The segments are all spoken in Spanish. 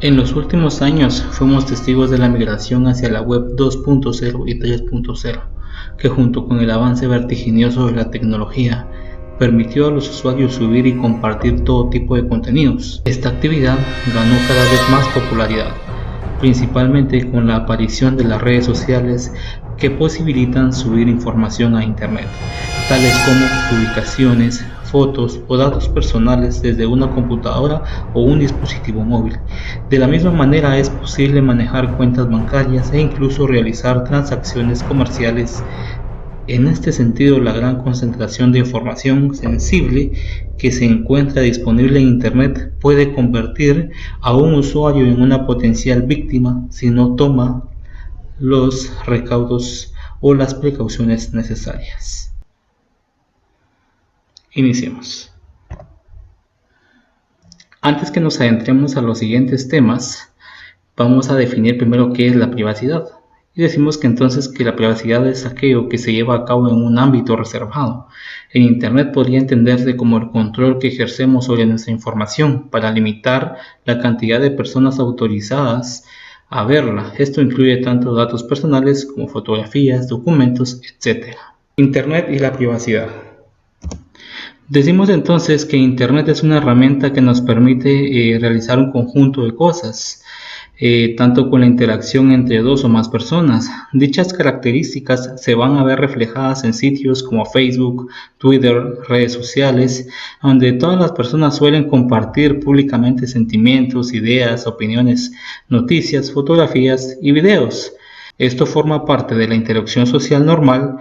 En los últimos años fuimos testigos de la migración hacia la web 2.0 y 3.0, que junto con el avance vertiginoso de la tecnología, permitió a los usuarios subir y compartir todo tipo de contenidos. Esta actividad ganó cada vez más popularidad, principalmente con la aparición de las redes sociales que posibilitan subir información a Internet, tales como publicaciones, fotos o datos personales desde una computadora o un dispositivo móvil. De la misma manera es posible manejar cuentas bancarias e incluso realizar transacciones comerciales. En este sentido, la gran concentración de información sensible que se encuentra disponible en Internet puede convertir a un usuario en una potencial víctima si no toma los recaudos o las precauciones necesarias. Iniciemos. Antes que nos adentremos a los siguientes temas, vamos a definir primero qué es la privacidad. Y decimos que entonces que la privacidad es aquello que se lleva a cabo en un ámbito reservado. En Internet podría entenderse como el control que ejercemos sobre nuestra información para limitar la cantidad de personas autorizadas a verla. Esto incluye tanto datos personales como fotografías, documentos, etc. Internet y la privacidad. Decimos entonces que Internet es una herramienta que nos permite realizar un conjunto de cosas, tanto con la interacción entre dos o más personas. Dichas características se van a ver reflejadas en sitios como Facebook, Twitter, redes sociales, donde todas las personas suelen compartir públicamente sentimientos, ideas, opiniones, noticias, fotografías y videos. Esto forma parte de la interacción social normal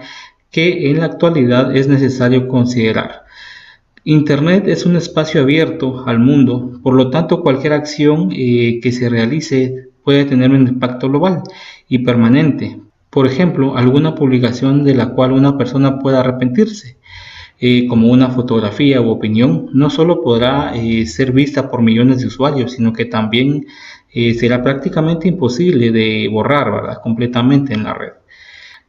que en la actualidad es necesario considerar. Internet es un espacio abierto al mundo, por lo tanto cualquier acción que se realice puede tener un impacto global y permanente. Por ejemplo, alguna publicación de la cual una persona pueda arrepentirse, como una fotografía u opinión, no solo podrá ser vista por millones de usuarios, sino que también será prácticamente imposible de borrar, ¿verdad?, completamente en la red.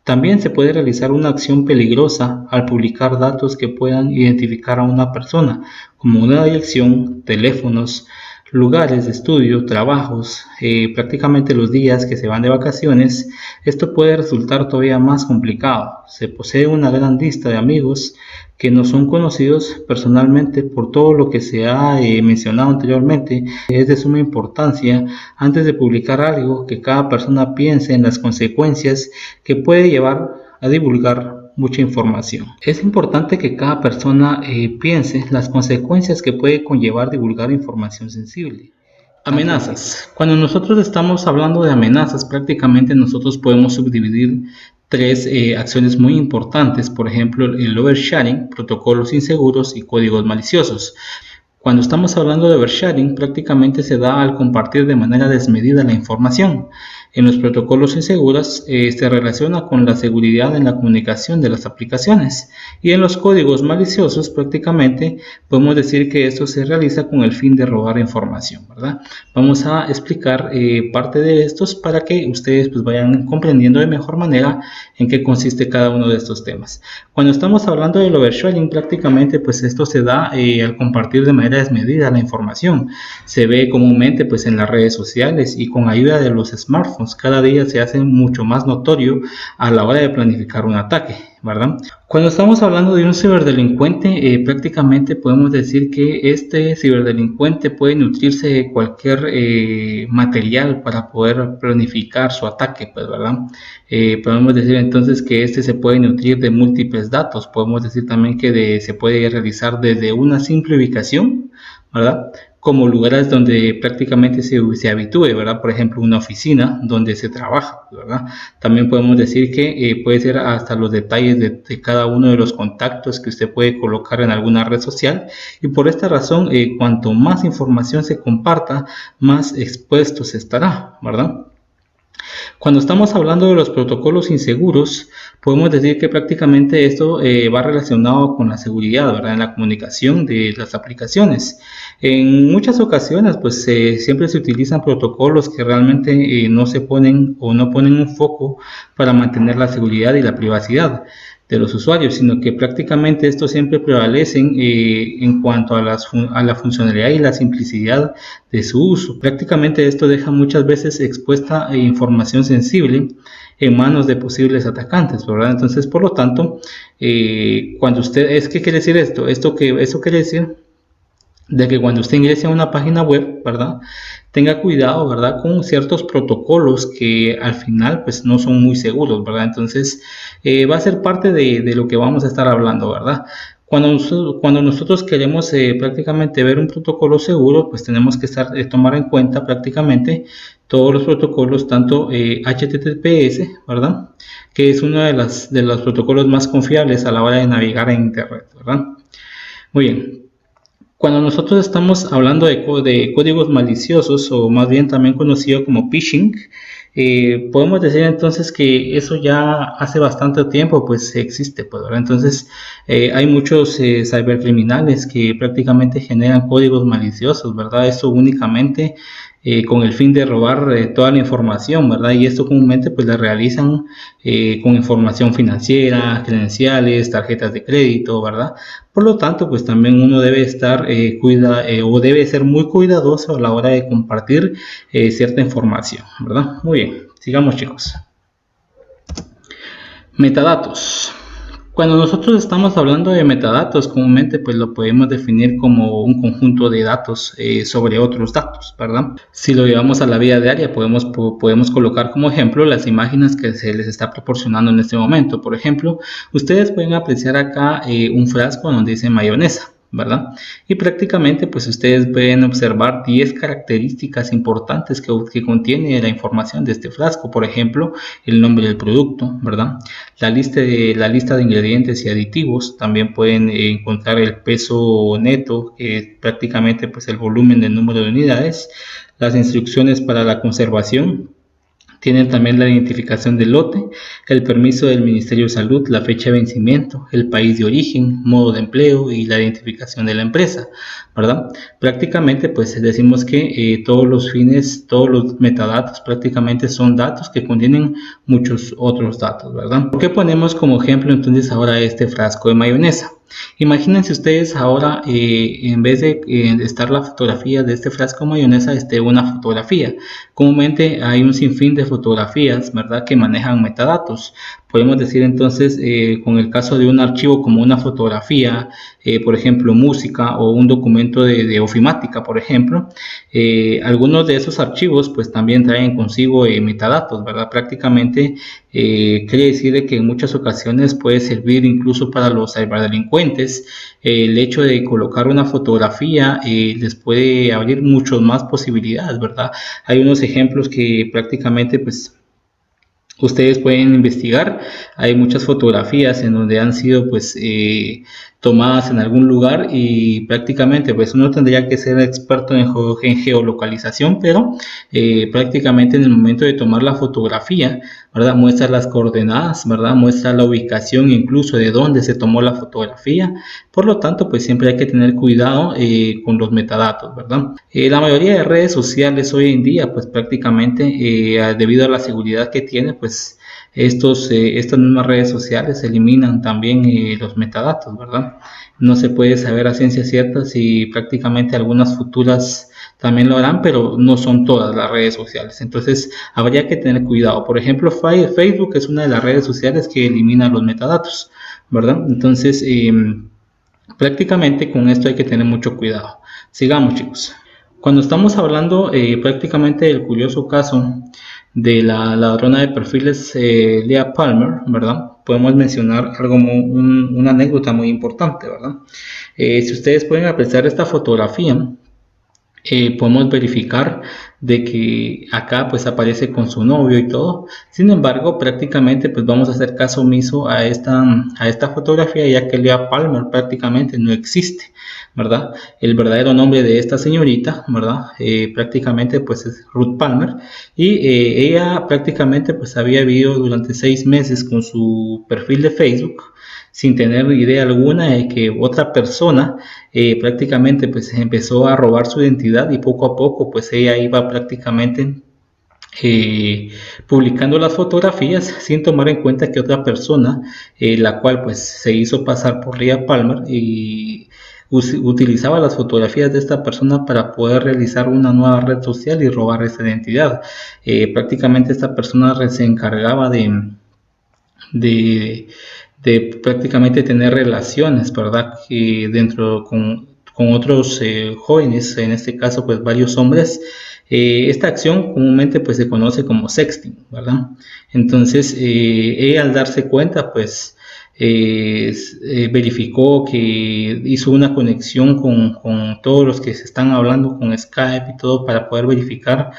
También se puede realizar una acción peligrosa al publicar datos que puedan identificar a una persona, como una dirección, teléfonos, lugares de estudio, trabajos, prácticamente los días que se van de vacaciones. Esto puede resultar todavía más complicado. Se posee una gran lista de amigos que no son conocidos personalmente. Por todo lo que se ha mencionado anteriormente, es de suma importancia antes de publicar algo que cada persona piense en las consecuencias que puede llevar a divulgar mucha información. Es importante que cada persona piense las consecuencias que puede conllevar divulgar información sensible. Amenazas. Cuando nosotros estamos hablando de amenazas, prácticamente nosotros podemos subdividir tres acciones muy importantes. Por ejemplo, el oversharing, protocolos inseguros y códigos maliciosos. Cuando estamos hablando de oversharing, prácticamente se da al compartir de manera desmedida la información. En los protocolos inseguros se relaciona con la seguridad en la comunicación de las aplicaciones, y en los códigos maliciosos prácticamente podemos decir que esto se realiza con el fin de robar información, ¿verdad? Vamos a explicar parte de estos para que ustedes pues vayan comprendiendo de mejor manera en qué consiste cada uno de estos temas. Cuando estamos hablando del oversharing, prácticamente pues esto se da al compartir de manera desmedida la información. Se ve comúnmente pues en las redes sociales y con ayuda de los smartphones. Cada día se hace mucho más notorio a la hora de planificar un ataque, ¿verdad? Cuando estamos hablando de un ciberdelincuente, prácticamente podemos decir que este ciberdelincuente puede nutrirse de cualquier material para poder planificar su ataque, pues, ¿verdad? Podemos decir entonces que este se puede nutrir de múltiples datos. Podemos decir también que se puede realizar desde una simple ubicación, ¿verdad?, como lugares donde prácticamente se habitúe, ¿verdad? Por ejemplo, una oficina donde se trabaja, ¿verdad? También podemos decir que puede ser hasta los detalles de cada uno de los contactos que usted puede colocar en alguna red social, y por esta razón, cuanto más información se comparta, más expuesto se estará, ¿verdad? Cuando estamos hablando de los protocolos inseguros, podemos decir que prácticamente esto va relacionado con la seguridad, ¿verdad?, en la comunicación de las aplicaciones. En muchas ocasiones, pues siempre se utilizan protocolos que realmente no se ponen o no ponen un foco para mantener la seguridad y la privacidad de los usuarios, sino que prácticamente estos siempre prevalecen en cuanto a, a la funcionalidad y la simplicidad de su uso. Prácticamente esto deja muchas veces expuesta información sensible en manos de posibles atacantes, ¿verdad? Entonces, por lo tanto, cuando usted, ¿qué quiere decir esto? Eso quiere decir de que cuando usted ingrese a una página web, ¿verdad? Tenga cuidado, ¿verdad? Con ciertos protocolos que al final pues no son muy seguros, ¿verdad? Entonces va a ser parte de lo que vamos a estar hablando, ¿verdad? Cuando nosotros queremos prácticamente ver un protocolo seguro, pues tenemos que tomar en cuenta prácticamente todos los protocolos, tanto HTTPS, ¿verdad? Que es uno de los protocolos más confiables a la hora de navegar en Internet, ¿verdad? Muy bien. Cuando nosotros estamos hablando de códigos maliciosos, o más bien también conocido como phishing, podemos decir entonces que eso ya hace bastante tiempo pues existe, pues, ¿verdad? Entonces hay muchos cibercriminales que prácticamente generan códigos maliciosos, ¿verdad? Eso únicamente con el fin de robar toda la información, ¿verdad? Y esto comúnmente pues la realizan con información financiera, credenciales, tarjetas de crédito, ¿verdad? Por lo tanto, pues también uno debe estar o debe ser muy cuidadoso a la hora de compartir cierta información, ¿verdad? Muy bien, sigamos chicos. Metadatos. Cuando nosotros estamos hablando de metadatos, comúnmente pues lo podemos definir como un conjunto de datos sobre otros datos, ¿verdad? Si lo llevamos a la vida diaria, podemos colocar como ejemplo las imágenes que se les está proporcionando en este momento. Por ejemplo, ustedes pueden apreciar acá un frasco donde dice mayonesa, ¿verdad? Y prácticamente pues ustedes pueden observar 10 características importantes que contiene la información de este frasco. Por ejemplo, el nombre del producto, ¿verdad? La lista de ingredientes y aditivos. También pueden encontrar el peso neto, que es prácticamente pues el volumen del número de unidades, las instrucciones para la conservación. Tienen también la identificación del lote, el permiso del Ministerio de Salud, la fecha de vencimiento, el país de origen, modo de empleo y la identificación de la empresa, ¿verdad? Prácticamente pues decimos que todos los metadatos prácticamente son datos que contienen muchos otros datos, ¿verdad? ¿Por qué ponemos como ejemplo entonces ahora este frasco de mayonesa? Imagínense ustedes ahora, en vez de estar la fotografía de este frasco de mayonesa, esté una fotografía. Comúnmente hay un sinfín de fotografías, ¿verdad?, que manejan metadatos. Podemos decir entonces, con el caso de un archivo como una fotografía, por ejemplo, música o un documento de ofimática, por ejemplo, algunos de esos archivos pues también traen consigo metadatos, ¿verdad? Prácticamente quiere decir de que en muchas ocasiones puede servir incluso para los ciberdelincuentes. El hecho de colocar una fotografía les puede abrir muchas más posibilidades, ¿verdad? Hay unos ejemplos que prácticamente pues ustedes pueden investigar. Hay muchas fotografías en donde han sido pues tomadas en algún lugar, y prácticamente pues uno tendría que ser experto en geolocalización, pero prácticamente en el momento de tomar la fotografía, ¿verdad? Muestra las coordenadas, ¿verdad? Muestra la ubicación incluso de dónde se tomó la fotografía. Por lo tanto, pues siempre hay que tener cuidado con los metadatos, ¿verdad? La mayoría de redes sociales hoy en día, pues prácticamente debido a la seguridad que tiene, pues estas mismas redes sociales eliminan también los metadatos, ¿verdad? No se puede saber a ciencia cierta si prácticamente algunas futuras también lo harán, pero no son todas las redes sociales. Entonces habría que tener cuidado. Por ejemplo, Facebook es una de las redes sociales que elimina los metadatos, ¿verdad? Entonces prácticamente con esto hay que tener mucho cuidado. Sigamos, chicos. Cuando estamos hablando prácticamente del curioso caso de la ladrona de perfiles Leah Palmer, ¿verdad? Podemos mencionar algo una anécdota muy importante, ¿verdad? Si ustedes pueden apreciar esta fotografía, podemos verificar de que acá pues aparece con su novio y todo. Sin embargo, prácticamente pues vamos a hacer caso omiso a esta fotografía, ya que Leah Palmer prácticamente no existe, ¿verdad? El verdadero nombre de esta señorita, ¿verdad? Prácticamente pues es Ruth Palmer, y ella prácticamente pues había vivido durante 6 meses con su perfil de Facebook sin tener idea alguna de que otra persona prácticamente pues empezó a robar su identidad, y poco a poco pues ella iba prácticamente publicando las fotografías sin tomar en cuenta que otra persona, la cual pues se hizo pasar por Leah Palmer, y utilizaba las fotografías de esta persona para poder realizar una nueva red social y robar esa identidad. Prácticamente esta persona se encargaba de, de prácticamente tener relaciones, ¿verdad? Dentro con otros jóvenes, en este caso pues varios hombres. Esta acción comúnmente pues se conoce como sexting, ¿verdad? Entonces ella, al darse cuenta pues verificó que hizo una conexión con todos los que se están hablando con Skype y todo, para poder verificar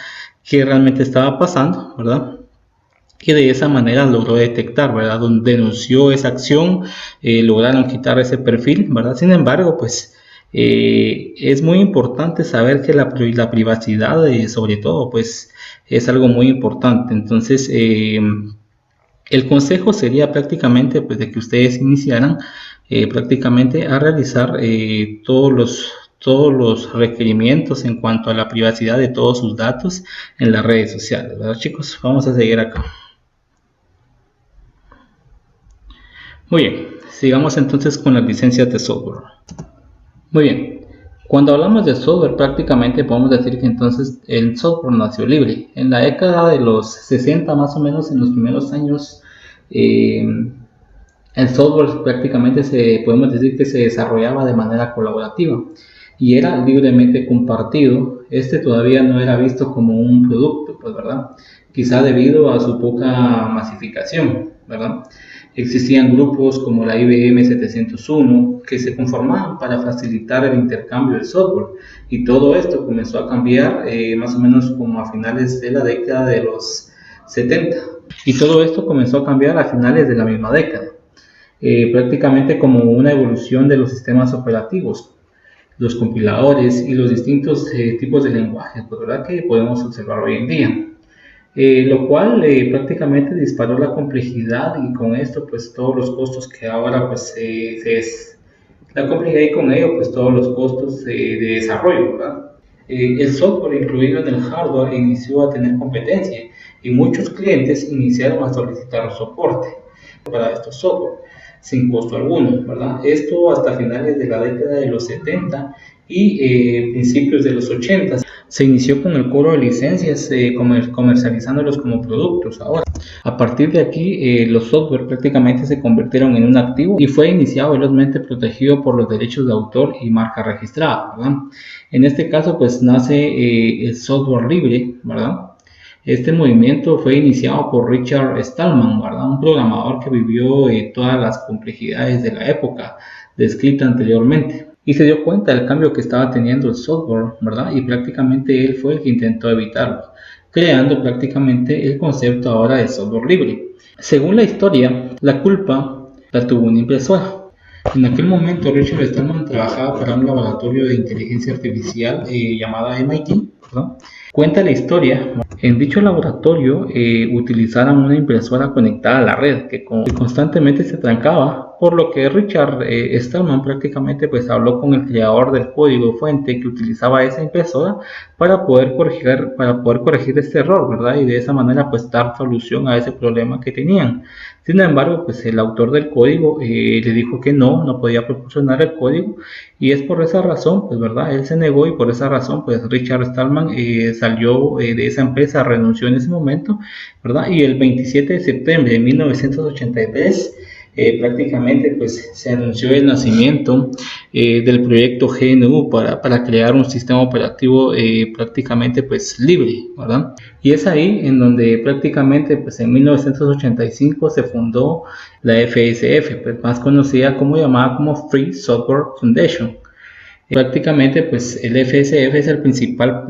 qué realmente estaba pasando, ¿verdad? Y de esa manera logró detectar, ¿verdad? Donde denunció esa acción, lograron quitar ese perfil, ¿verdad? Sin embargo, pues es muy importante saber que la privacidad, sobre todo, pues es algo muy importante. Entonces, el consejo sería prácticamente pues, de que ustedes iniciaran prácticamente a realizar todos los requerimientos en cuanto a la privacidad de todos sus datos en las redes sociales, ¿verdad, chicos? Vamos a seguir acá. Muy bien, sigamos entonces con las licencias de software. Muy bien, cuando hablamos de software prácticamente podemos decir que entonces el software nació libre. En la década de los 60 más o menos, en los primeros años, eh, el software prácticamente podemos decir que se desarrollaba de manera colaborativa y era libremente compartido. Este todavía no era visto como un producto, pues, ¿verdad? Quizá debido a su poca masificación, ¿verdad? Existían grupos como la IBM 701 que se conformaban para facilitar el intercambio del software, y todo esto comenzó a cambiar más o menos como a finales de la década de los 70. Y todo esto comenzó a cambiar a finales de la misma década. Prácticamente como una evolución de los sistemas operativos, los compiladores y los distintos tipos de lenguajes, pues, ¿verdad? Que podemos observar hoy en día. Lo cual prácticamente disparó la complejidad, y con esto pues todos los costos que ahora pues la complejidad, y con ello pues todos los costos de desarrollo, ¿verdad? El software incluido en el hardware inició a tener competencia, y muchos clientes iniciaron a solicitar soporte para estos software sin costo alguno, ¿verdad? Esto hasta finales de la década de los 70 y principios de los 80. Se inició con el cobro de licencias, comercializándolos como productos. Ahora, a partir de aquí, los software prácticamente se convirtieron en un activo y fue iniciado velozmente protegido por los derechos de autor y marca registrada, ¿verdad? En este caso, pues nace el software libre, ¿verdad? Este movimiento fue iniciado por Richard Stallman, ¿verdad? Un programador que vivió todas las complejidades de la época descrita anteriormente, y se dio cuenta del cambio que estaba teniendo el software, ¿verdad? Y prácticamente él fue el que intentó evitarlo, creando prácticamente el concepto ahora de software libre. Según la historia, la culpa la tuvo una impresora. En aquel momento, Richard Stallman trabajaba para un laboratorio de inteligencia artificial llamada MIT, ¿verdad? Cuenta la historia. En dicho laboratorio utilizaron una impresora conectada a la red que constantemente se trancaba, por lo que Richard Stallman prácticamente pues habló con el creador del código fuente que utilizaba esa impresora para poder corregir este error, ¿verdad? Y de esa manera pues dar solución a ese problema que tenían. Sin embargo, pues el autor del código le dijo que no podía proporcionar el código, y es por esa razón, pues, ¿verdad? Él se negó, y por esa razón, pues, Richard Stallman salió de esa empresa, renunció en ese momento, ¿verdad? Y el 27 de septiembre de 1983, prácticamente, pues, se anunció el nacimiento del proyecto GNU para crear un sistema operativo prácticamente, pues, libre, ¿verdad? Y es ahí en donde prácticamente, pues, en 1985 se fundó la FSF, pues, más conocida como llamada como Free Software Foundation. Prácticamente pues el FSF es el principal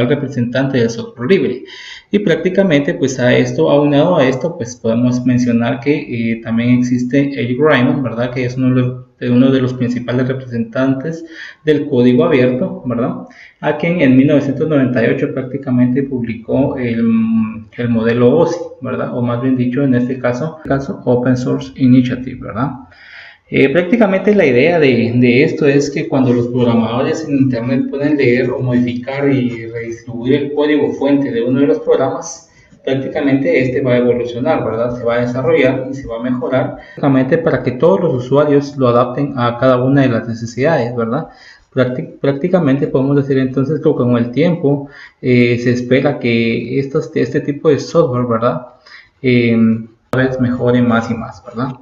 representante del software libre, y prácticamente pues aunado a esto pues podemos mencionar que también existe Eric Raymond, ¿verdad? Que es uno de los principales representantes del código abierto, ¿verdad? A quien en 1998 prácticamente publicó el modelo OSI, ¿verdad? O más bien dicho, en este caso Open Source Initiative, ¿verdad? Prácticamente la idea de esto es que cuando los programadores en Internet pueden leer o modificar y redistribuir el código fuente de uno de los programas, prácticamente este va a evolucionar, ¿verdad? Se va a desarrollar y se va a mejorar, prácticamente para que todos los usuarios lo adapten a cada una de las necesidades, ¿verdad? Prácticamente podemos decir entonces que con el tiempo se espera que este tipo de software, ¿verdad? Cada vez mejore más y más, ¿verdad?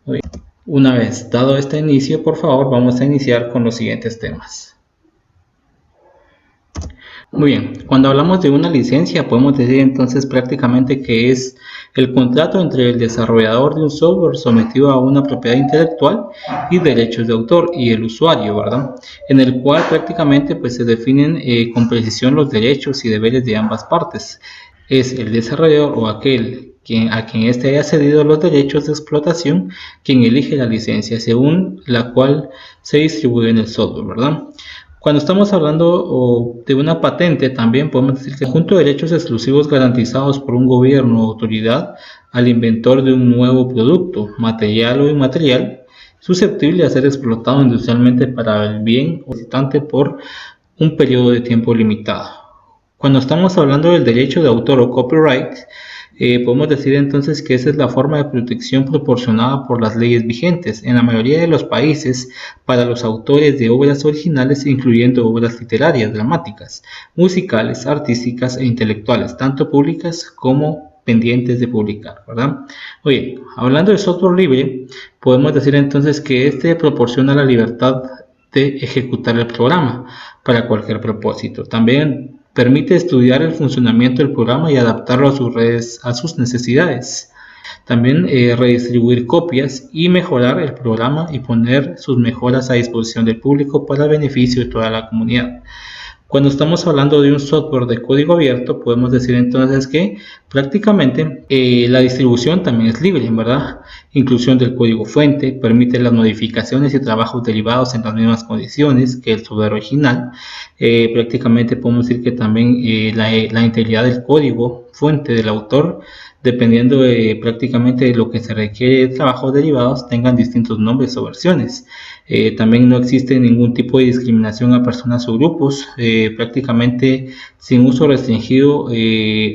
Muy bien. Una vez dado este inicio, por favor, vamos a iniciar con los siguientes temas. Muy bien, cuando hablamos de una licencia, podemos decir entonces prácticamente que es el contrato entre el desarrollador de un software sometido a una propiedad intelectual y derechos de autor y el usuario, ¿verdad? En el cual prácticamente pues se definen con precisión los derechos y deberes de ambas partes. Es el desarrollador o aquel a quien éste haya cedido los derechos de explotación quien elige la licencia según la cual se distribuye en el software, ¿verdad? Cuando estamos hablando de una patente, también podemos decir que el conjunto de derechos exclusivos garantizados por un gobierno o autoridad al inventor de un nuevo producto, material o inmaterial, susceptible de ser explotado industrialmente para el bien o visitante por un periodo de tiempo limitado. Cuando estamos hablando del derecho de autor o copyright, podemos decir entonces que esa es la forma de protección proporcionada por las leyes vigentes en la mayoría de los países para los autores de obras originales, incluyendo obras literarias, dramáticas, musicales, artísticas e intelectuales, tanto públicas como pendientes de publicar, ¿verdad? Oye, hablando de software libre, podemos decir entonces que este proporciona la libertad de ejecutar el programa para cualquier propósito. También permite estudiar el funcionamiento del programa y adaptarlo a sus necesidades. También redistribuir copias y mejorar el programa y poner sus mejoras a disposición del público para el beneficio de toda la comunidad. Cuando estamos hablando de un software de código abierto, podemos decir entonces que prácticamente la distribución también es libre, ¿verdad? Inclusión del código fuente, permite las modificaciones y trabajos derivados en las mismas condiciones que el software original. Prácticamente podemos decir que también la integridad del código fuente del autor, dependiendo prácticamente de lo que se requiere de trabajos derivados, tengan distintos nombres o versiones. También no existe ningún tipo de discriminación a personas o grupos, prácticamente sin uso restringido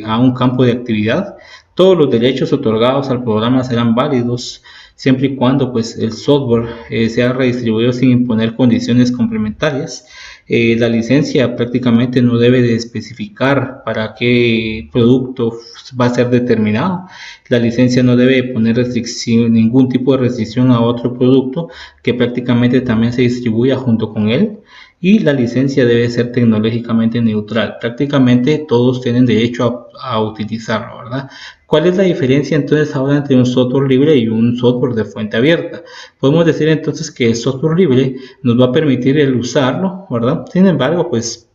a un campo de actividad. Todos los derechos otorgados al programa serán válidos siempre y cuando pues, el software sea redistribuido sin imponer condiciones complementarias. La licencia prácticamente no debe de especificar para qué producto va a ser determinado. La licencia no debe poner ningún tipo de restricción a otro producto que prácticamente también se distribuya junto con él, y la licencia debe ser tecnológicamente neutral. Prácticamente todos tienen derecho a utilizarlo, ¿verdad? ¿Cuál es la diferencia entonces ahora entre un software libre y un software de fuente abierta? Podemos decir entonces que el software libre nos va a permitir el usarlo, ¿verdad? Sin embargo, pues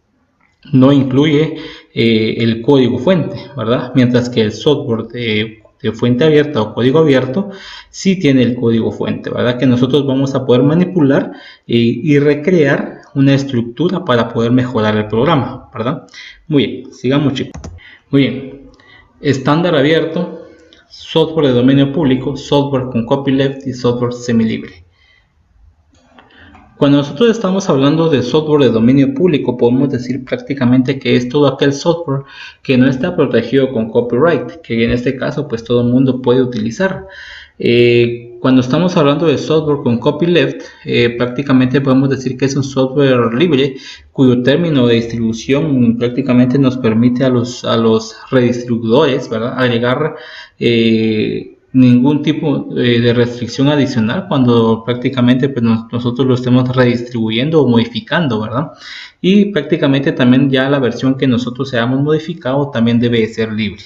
no incluye el código fuente, ¿verdad? Mientras que el software de fuente abierta o código abierto sí tiene el código fuente, ¿verdad? Que nosotros vamos a poder manipular y recrear una estructura para poder mejorar el programa, ¿verdad? Muy bien, sigamos chicos. Muy bien, estándar abierto, software de dominio público, software con copyleft y software semilibre. Cuando nosotros estamos hablando de software de dominio público, podemos decir prácticamente que es todo aquel software que no está protegido con copyright, que en este caso pues todo el mundo puede utilizar. Cuando estamos hablando de software con copyleft, prácticamente podemos decir que es un software libre cuyo término de distribución prácticamente nos permite a los redistribuidores, ¿verdad?, agregar ningún tipo de restricción adicional cuando prácticamente pues, nosotros lo estemos redistribuyendo o modificando, ¿verdad? Y prácticamente también ya la versión que nosotros hayamos modificado también debe ser libre.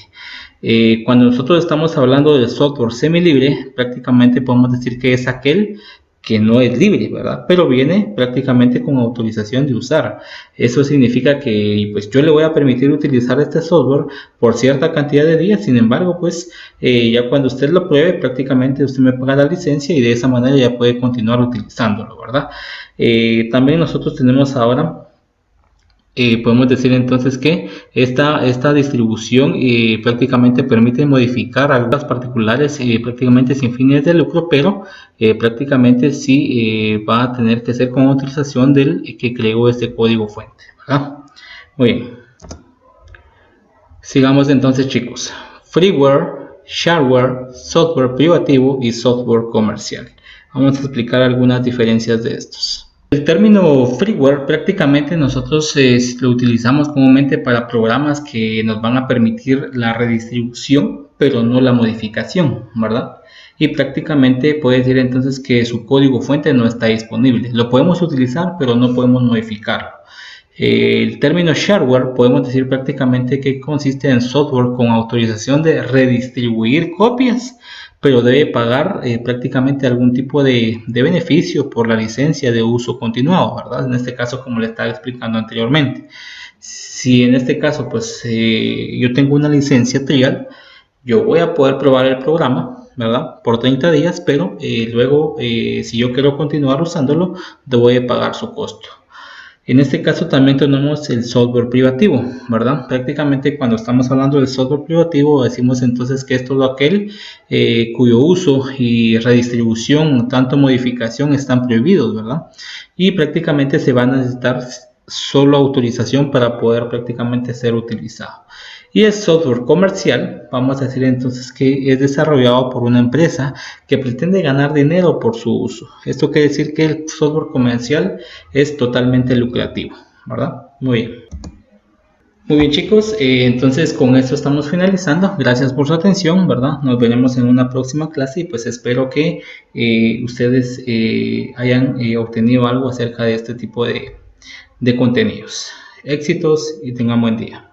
Cuando nosotros estamos hablando de software semilibre, prácticamente podemos decir que es aquel que no es libre, ¿verdad? Pero viene prácticamente con autorización de usar. Eso significa que pues yo le voy a permitir utilizar este software por cierta cantidad de días. Sin embargo, pues ya cuando usted lo pruebe, prácticamente usted me paga la licencia y de esa manera ya puede continuar utilizándolo, ¿verdad? También nosotros tenemos ahora podemos decir entonces que esta distribución prácticamente permite modificar algunas particulares prácticamente sin fines de lucro, pero prácticamente sí va a tener que ser con autorización del que creó este código fuente, ¿verdad? Muy bien. Sigamos entonces, chicos. Freeware, shareware, software privativo y software comercial. Vamos a explicar algunas diferencias de estos. El término freeware prácticamente nosotros lo utilizamos comúnmente para programas que nos van a permitir la redistribución, pero no la modificación, ¿verdad? Y prácticamente puede decir entonces que su código fuente no está disponible. Lo podemos utilizar, pero no podemos modificarlo. El término shareware podemos decir prácticamente que consiste en software con autorización de redistribuir copias, pero debe pagar prácticamente algún tipo de beneficio por la licencia de uso continuado, ¿verdad? En este caso, como le estaba explicando anteriormente. Si en este caso, pues yo tengo una licencia trial, yo voy a poder probar el programa, ¿verdad? Por 30 días, pero luego, si yo quiero continuar usándolo, debo de pagar su costo. En este caso también tenemos el software privativo, ¿verdad? Prácticamente cuando estamos hablando del software privativo decimos entonces que es todo aquel cuyo uso y redistribución, tanto modificación están prohibidos, ¿verdad? Y prácticamente se va a necesitar solo autorización para poder prácticamente ser utilizado. Y el software comercial, vamos a decir entonces que es desarrollado por una empresa que pretende ganar dinero por su uso. Esto quiere decir que el software comercial es totalmente lucrativo, ¿verdad? Muy bien. Muy bien, chicos, entonces con esto estamos finalizando. Gracias por su atención, ¿verdad? Nos veremos en una próxima clase y pues espero que ustedes hayan obtenido algo acerca de este tipo de contenidos. Éxitos y tengan buen día.